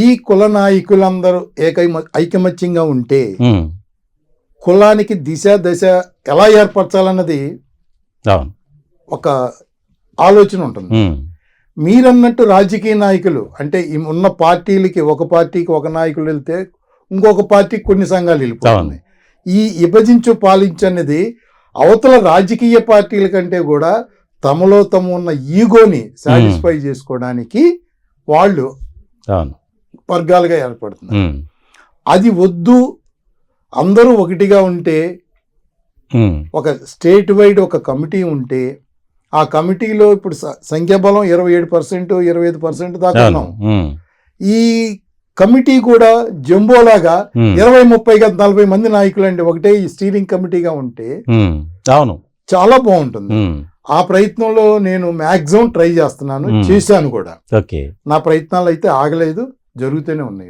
ఈ కుల నాయకులందరూ ఐకమత్యంగా ఉంటే కులానికి దిశ దశ ఎలా ఏర్పరచాలన్నది ఒక ఆలోచన ఉంటుంది. మీరన్నట్టు రాజకీయ నాయకులు అంటే ఉన్న పార్టీలకి ఒక పార్టీకి ఒక నాయకులు వెళ్తే ఇంకొక పార్టీకి కొన్ని సంఘాలు వెళ్ళిపోతుంది. ఈ విభజించు పాలించు అనేది అవతల రాజకీయ పార్టీల కంటే కూడా తమలో తమ ఉన్న ఈగోని సాటిస్ఫై చేసుకోవడానికి వాళ్ళు వర్గాలుగా ఏర్పడుతున్నారు. అది వద్దు, అందరూ ఒకటిగా ఉంటే ఒక స్టేట్ వైడ్ ఒక కమిటీ ఉంటే ఆ కమిటీలో ఇప్పుడు సంఖ్యాబలం 27%, 25% దాకా ఉన్నాం. ఈ కమిటీ కూడా జంబోలాగా 20-30 40 మంది నాయకులు అంటే ఒకటే స్టీరింగ్ కమిటీగా ఉంటే చాలా బాగుంటుంది. ఆ ప్రయత్నంలో నేను మ్యాక్సిమం ట్రై చేస్తున్నాను, చేశాను కూడా. నా ప్రయత్నాలు అయితే ఆగలేదు, జరుగుతూనే ఉన్నాయి.